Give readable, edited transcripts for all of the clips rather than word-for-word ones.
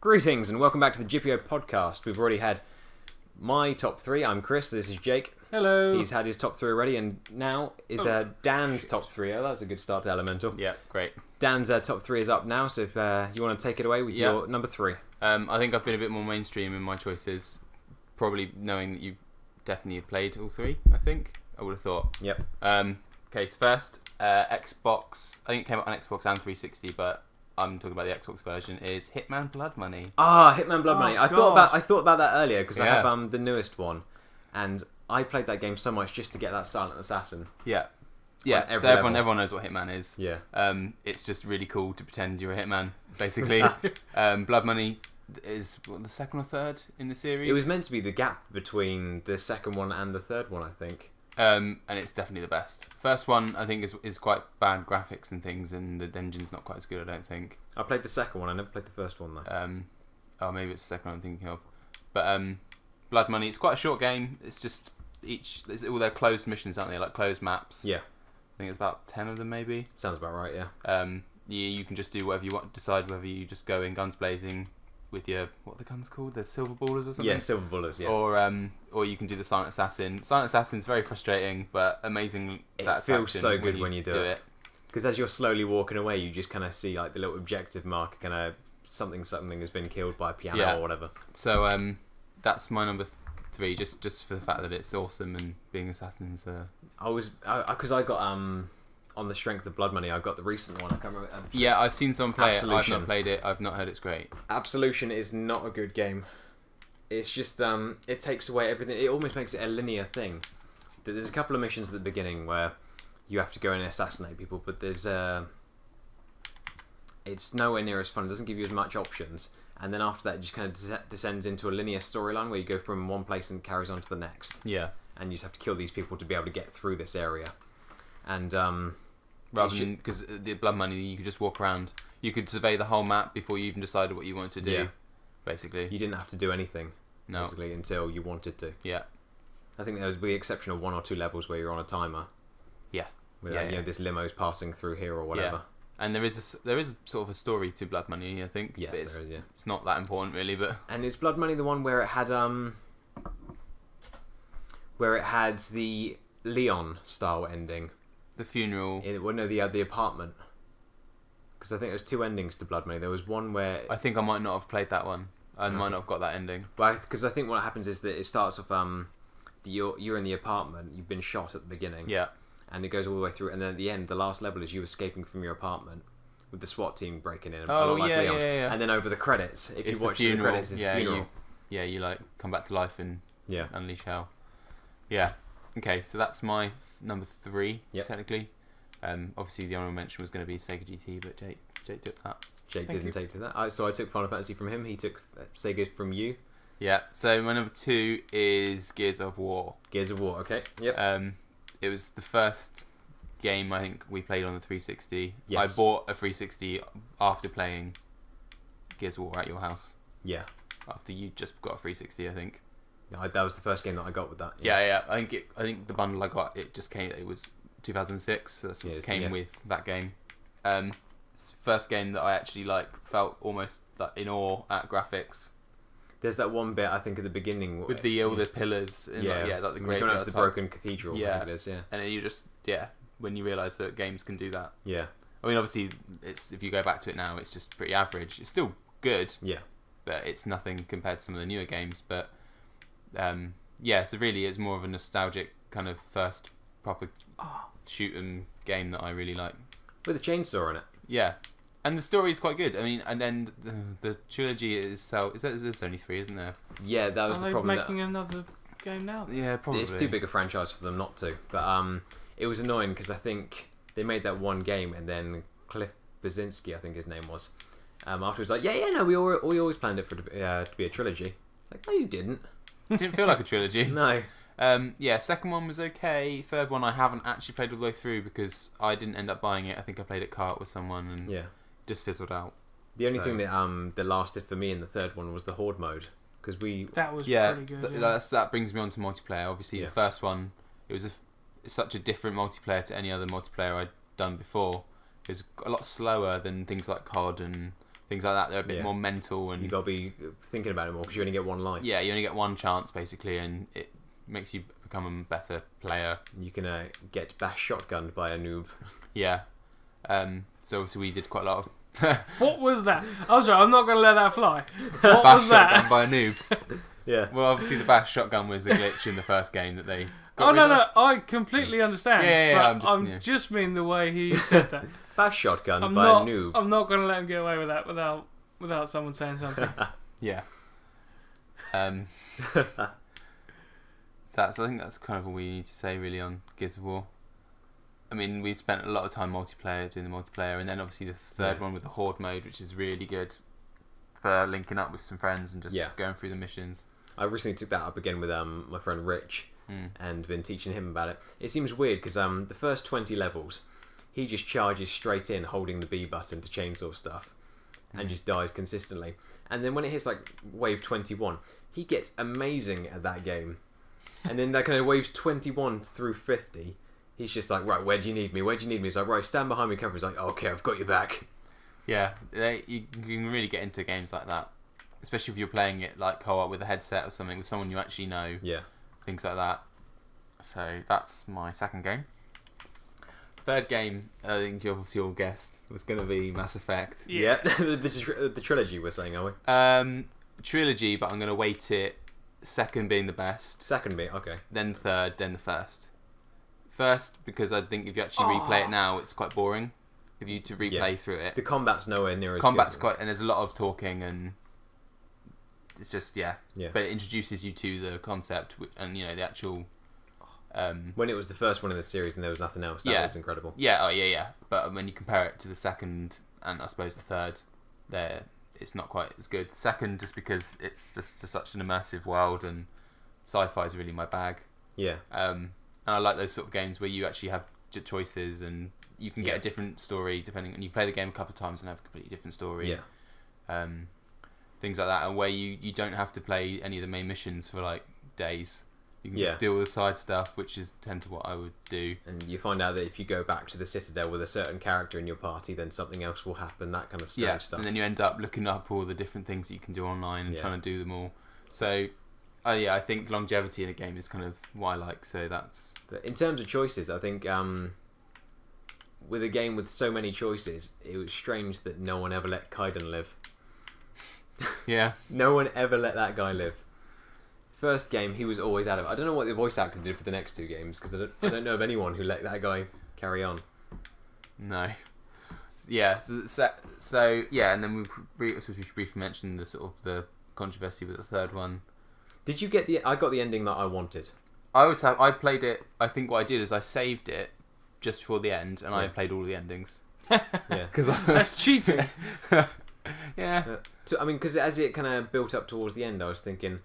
Greetings and welcome back to the Gypie podcast. We've already had my top three. I'm Chris, this is Jake. Hello. He's had his top three already, and now is Dan's top three. Oh, that's a good start to Elemental. Yeah, great. Dan's top three is up now, so if you want to take it away with your number three. I think I've been a bit more mainstream in my choices, probably knowing that you definitely played all three, I think. I would have thought. Yep. Okay, so first, Xbox, I think it came out on Xbox and 360, but I'm talking about the Xbox version, is Hitman Blood Money. Ah, Hitman Blood Money. I thought about that earlier, because I Yeah. have the newest one, and I played that game so much just to get that Silent Assassin. Yeah. Yeah, every so everyone knows what Hitman is. Yeah. It's just really cool to pretend you're a Hitman, basically. Blood Money is the second or third in the series. It was meant to be the gap between the second one and the third one, I think. And it's definitely the best. First one, I think, is quite bad graphics and things, and the engine's not quite as good, I don't think. I played the second one, I never played the first one, though. Oh, maybe it's the second one I'm thinking of. But Blood Money, it's quite a short game. It's just it's all their closed missions, aren't they? Like closed maps. Yeah. I think it's about 10 of them, maybe. Sounds about right, yeah. You can just do whatever you want, decide whether you just go in guns blazing with your, what are the guns called? The silver ballers or something? Yeah, silver bullets, yeah. Or you can do the Silent Assassin. Silent Assassin's very frustrating, but amazing satisfaction. It feels so good when you do it. Because as you're slowly walking away, you just kind of see like the little objective marker, kind of something has been killed by a piano or whatever. So that's my number three, just for the fact that it's awesome and being assassins. Because I got on the strength of Blood Money, I got the recent one. I can't remember. Yeah, I've seen someone play Absolution. it. I've not played it. I've not heard it's great. Absolution is not a good game. It's just it takes away everything. It almost makes it a linear thing. There's a couple of missions at the beginning where you have to go and assassinate people, but there's it's nowhere near as fun. It doesn't give you as much options. And then after that, it just kind of descends into a linear storyline where you go from one place and carries on to the next. Yeah. And you just have to kill these people to be able to get through this area. And rather than, because the Blood Money, you could just walk around. You could survey the whole map before you even decided what you wanted to do. Yeah. Basically, you didn't have to do anything. No. Basically, until you wanted to. Yeah. I think there was the exception of one or two levels where you're on a timer. Yeah. With you know, this limo's passing through here or whatever. Yeah. And there is sort of a story to Blood Money, I think. Yes, there is. Yeah. It's not that important really, but. And is Blood Money the one where it had the Leon style ending? The funeral. The apartment. Because I think there's two endings to Blood Money. There was one where I think I might not have played that one. I might not have got that ending. Well, because I think what happens is that it starts off you're in the apartment. You've been shot at the beginning. Yeah. And it goes all the way through, and then at the end, the last level is you escaping from your apartment with the SWAT team breaking in. And Yeah. And then over the credits, if it's you watch the credits, it's the funeral. You like come back to life and Yeah. unleash hell. Yeah. Okay, so that's my number three, technically. Obviously, the honorable mention was going to be Sega GT, but Jake took that. Jake didn't take to that. So I took Final Fantasy from him. He took Sega from you. Yeah. So my number two is Gears of War. Gears of War. Okay. Yep. It was the first game I think we played on the 360. Yes. I bought a 360 after playing Gears of War at your house. Yeah. After you just got a 360, I think. Yeah, that was the first game that I got with that. Yeah. I think the bundle I got, it just came. It was 2006. So that's what came with that game. It's the first game that I actually felt almost like in awe at graphics. There's that one bit I think at the beginning with all the pillars and like the graveyard going up to the broken cathedral. Yeah, I think it is, and you just when you realise that games can do that. Yeah, I mean obviously it's if you go back to it now, it's just pretty average. It's still good. Yeah, but it's nothing compared to some of the newer games. But so really it's more of a nostalgic kind of first proper shoot 'em game that I really like. With a chainsaw in it. Yeah. And the story is quite good. I mean, and then the trilogy itself, there's only three, isn't there? Yeah, that was the problem. Are they making another game now? Yeah, probably. It's too big a franchise for them not to. But it was annoying because I think they made that one game and then Cliff Basinski, I think his name was, afterwards like, no, we always planned it to be a trilogy. Like, no, you didn't. It didn't feel like a trilogy. No. Second one was okay. Third one I haven't actually played all the way through because I didn't end up buying it. I think I played it cart with someone and just fizzled out. The only thing that lasted for me in the third one was the horde mode because that was pretty good. That brings me on to multiplayer. Obviously, the first one it was such a different multiplayer to any other multiplayer I'd done before. It was a lot slower than things like COD and things like that. They're a bit more mental, and you got to be thinking about it more because you only get one life. Yeah, you only get one chance basically, and it makes you become a better player. You can get bash shotgunned by a noob. Yeah. So obviously we did quite a lot of. What was that? I'm sorry, I'm not going to let that fly. What bash was that? shotgun by a noob. Yeah. Well, obviously the bash shotgun was a glitch in the first game that they. Got Oh rid no, of. I completely understand. Yeah, but I'm just mean the way he said that. Bash shotgun I'm by not. a noob. I'm not going to let him get away with that without someone saying something. Yeah. So I think that's kind of all we need to say really on Gears of War. I mean, we've spent a lot of time doing the multiplayer, and then obviously the third one with the Horde mode, which is really good for linking up with some friends and just going through the missions. I recently took that up again with my friend Rich and been teaching him about it. It seems weird because the first 20 levels, he just charges straight in holding the B button to chainsaw stuff and just dies consistently. And then when it hits like wave 21, he gets amazing at that game. And then that kind of waves 21 through 50, he's just like, right, where do you need me? Where do you need me? He's like, right, stand behind me, cover. He's like, oh, okay, I've got your back. Yeah, you can really get into games like that, especially if you're playing it like co-op with a headset or something with someone you actually know. Yeah, things like that. So that's my second game. Third game, I think you obviously all guessed, was going to be Mass Effect. Yeah. the trilogy we're saying, are we? Trilogy, but I'm going to weight it. Second being the best. Second being, okay. Then third, then the first. First, because I think if you actually replay it now, it's quite boring. If you to replay through it, the combat's nowhere near as combat's good. quite, and there's a lot of talking, and it's just yeah. But it introduces you to the concept and the actual. When it was the first one in the series and there was nothing else, that was incredible. Yeah. But when you compare it to the second and I suppose the third, it's not quite as good. Second, just because it's just such an immersive world and sci-fi is really my bag. Yeah. And I like those sort of games where you actually have choices and you can get a different story depending, and you play the game a couple of times and have a completely different story. Yeah. Things like that, and where you don't have to play any of the main missions for like days. You can just deal with the side stuff, which is tend to what I would do. And you find out that if you go back to the Citadel with a certain character in your party, then something else will happen, that kind of strange stuff. And then you end up looking up all the different things that you can do online and trying to do them all. So, I think longevity in a game is kind of what I like, so that's... But in terms of choices, I think with a game with so many choices, it was strange that no one ever let Kaiden live. Yeah. No one ever let that guy live. First game, he was always out of it. I don't know what the voice actor did for the next two games, because I don't know of anyone who let that guy carry on. No. Yeah, so yeah, and then we briefly mentioned the sort of the controversy with the third one. Did you get I got the ending that I wanted. I played it, I think what I did is I saved it just before the end, and I played all the endings. Yeah. That's cheating. Yeah. I mean, because as it kind of built up towards the end, I was thinking,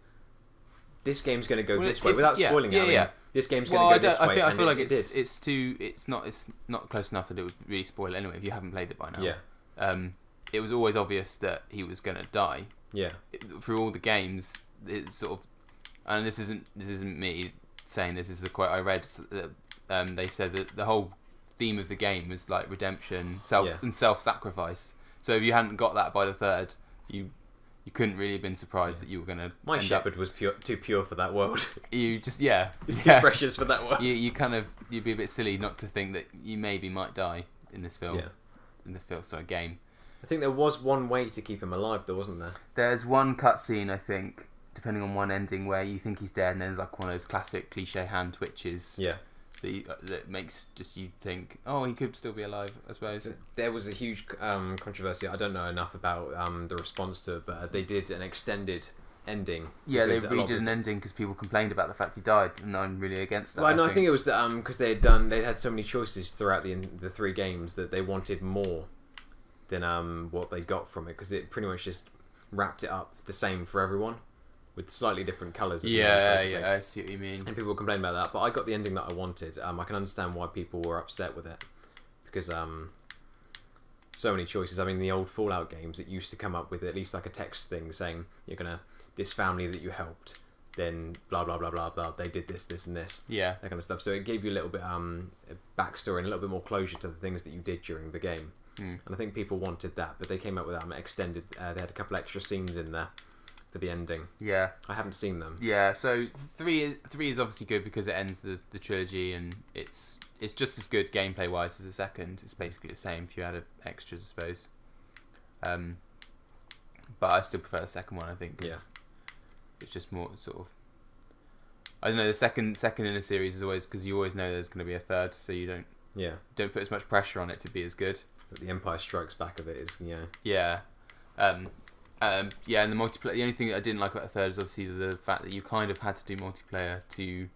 this game's going to go this way without spoiling it. I mean, this game's going to go this way. I feel like it's not close enough that it would really spoil it anyway if you haven't played it by now. Yeah. It was always obvious that he was going to die. Yeah. Through all the games, it's sort of, and this isn't me saying this. This is a quote I read. They said that the whole theme of the game was like redemption, self-sacrifice. So if you hadn't got that by the third, you couldn't really have been surprised that you were going to... My shepherd was too pure for that world. You just, He's too precious for that world. You'd be a bit silly not to think that you maybe might die in this film. Yeah. In this film, sorry, game. I think there was one way to keep him alive, though, wasn't there? There's one cutscene, I think, depending on one ending, where you think he's dead, and there's like one of those classic cliche hand twitches. Yeah. That makes just you think, oh, he could still be alive, I suppose. There was a huge controversy. I don't know enough about the response to it, but they did an extended ending. Yeah, they redid an ending because people complained about the fact he died, and I'm really against that. Well, I think it was because they'd had so many choices throughout the three games that they wanted more than what they got from it, because it pretty much just wrapped it up the same for everyone, with slightly different colours. Yeah, I see what you mean. And people complain about that, but I got the ending that I wanted. I can understand why people were upset with it, because so many choices. I mean, the old Fallout games, it used to come up with at least like a text thing saying, you're gonna, this family that you helped, then blah blah blah blah blah, they did this and this. Yeah. That kind of stuff. So it gave you a little bit backstory and a little bit more closure to the things that you did during the game. and I think people wanted that, but they came up with extended. They had a couple extra scenes in there for the ending. Yeah. I haven't seen them. Yeah, so three is obviously good because it ends the trilogy, and it's just as good gameplay wise as the second. It's basically the same if you add extras, I suppose. But I still prefer the second one. I think. It's just more sort of. I don't know. The second in a series is always because you always know there's going to be a third, so you don't put as much pressure on it to be as good. So the Empire Strikes Back of it is Yeah. And the multiplayer. The only thing that I didn't like about the third is obviously the fact that you kind of had to do multiplayer to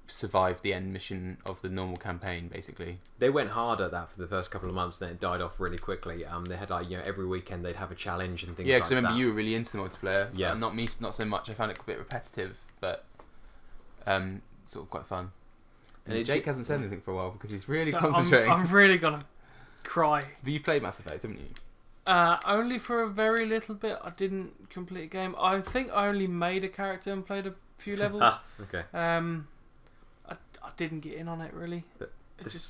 survive the end mission of the normal campaign. Basically, they went hard at that for the first couple of months, then it died off really quickly. They had every weekend they'd have a challenge and things. Yeah, like because I remember that. you were really into the multiplayer. Yeah, not me, not so much. I found it a bit repetitive, but sort of quite fun. And Jake hasn't said anything for a while because he's really concentrating. I'm really gonna cry. But you've played Mass Effect, haven't you? Only for a very little bit. I didn't complete a game. I think I only made a character and played a few levels. Okay. I didn't get in on it really.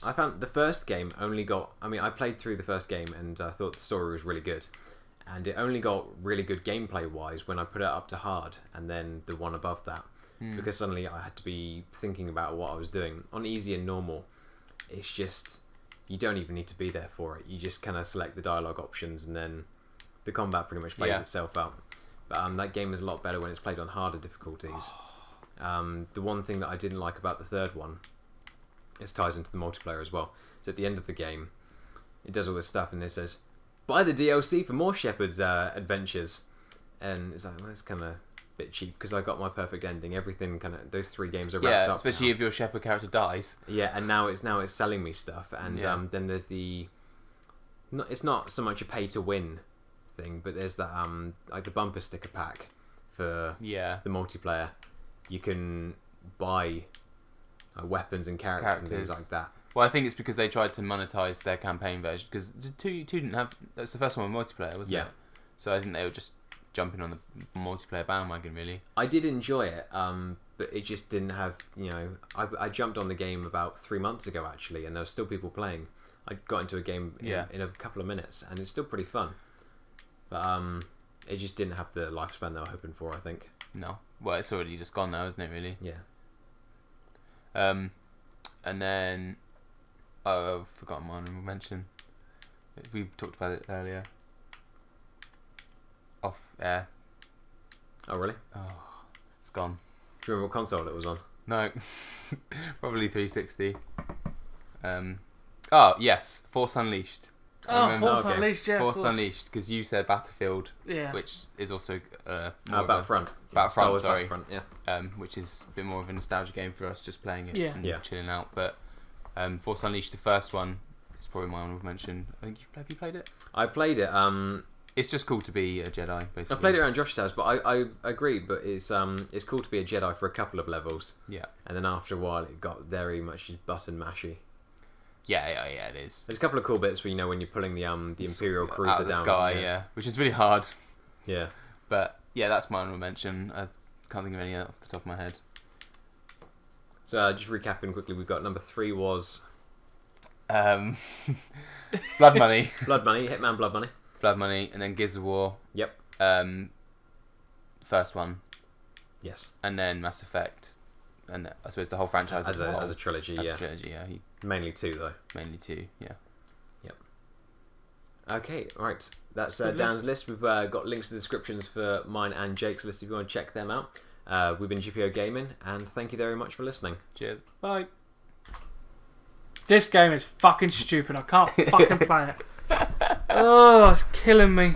I found the first game only got. I mean, I played through the first game and I thought the story was really good, and it only got really good gameplay wise when I put it up to hard, and then the one above that, because suddenly I had to be thinking about what I was doing. On easy and normal, it's just. You don't even need to be there for it. You just kind of select the dialogue options and then the combat pretty much plays itself out. But that game is a lot better when it's played on harder difficulties. The one thing that I didn't like about the third one, it ties into the multiplayer as well. So at the end of the game, it does all this stuff and it says, buy the DLC for more Shepard's adventures. And it's like, well, that's kind of a bit cheap because I got my perfect ending. Everything kind of, those 3 games are wrapped up. Especially now. if your Shepard character dies. Yeah, and now it's selling me stuff, and then there's it's not so much a pay to win thing, but there's that like the bumper sticker pack for the multiplayer. You can buy weapons and characters and things like that. Well, I think it's because they tried to monetize their campaign version because two didn't have. That's the first one with multiplayer, wasn't it? So I think they were just jumping on the multiplayer bandwagon, really. I did enjoy it, but it just didn't have, I jumped on the game about 3 months ago, actually, and there were still people playing. I got into a game in a couple of minutes, and it's still pretty fun. But it just didn't have the lifespan they were hoping for, I think. No. Well, it's already just gone now, isn't it, really? Yeah. And then... Oh, I've forgotten my honourable mention. We talked about it earlier. Off air. Oh, really? Oh, it's gone. Do you remember what console it was on? No. Probably 360. Oh, yes. Force Unleashed. Force Unleashed, yeah. Force Unleashed, because you said Battlefield, yeah, which is also... Battlefront. Battlefront, sorry. Battlefront, yeah. Which is a bit more of a nostalgia game for us, just playing it and chilling out. But Force Unleashed, the first one, is probably my honourable mention. I think have you played it? I played it. It's just cool to be a Jedi, basically. I played it around Josh's house, but I agree. But it's cool to be a Jedi for a couple of levels. Yeah. And then after a while, it got very much just button mashy. Yeah, it is. There's a couple of cool bits where when you're pulling the Imperial cruiser out of the down sky, which is really hard. Yeah. But yeah, that's my honourable mention. I can't think of any off the top of my head. So just recapping quickly, we've got number 3 was Blood Money. Blood Money, Hitman Blood Money. Blood Money, and then Gears of War. Yep. First one. Yes. And then Mass Effect, and I suppose the whole franchise as a trilogy. As a trilogy, yeah. Mainly 2 though. Mainly 2, yeah. Yep. Okay, right. That's Dan's list. We've got links to the descriptions for mine and Jake's list if you want to check them out. We've been Gypie Gaming, and thank you very much for listening. Cheers. Bye. This game is fucking stupid. I can't fucking play it. Oh, it's killing me.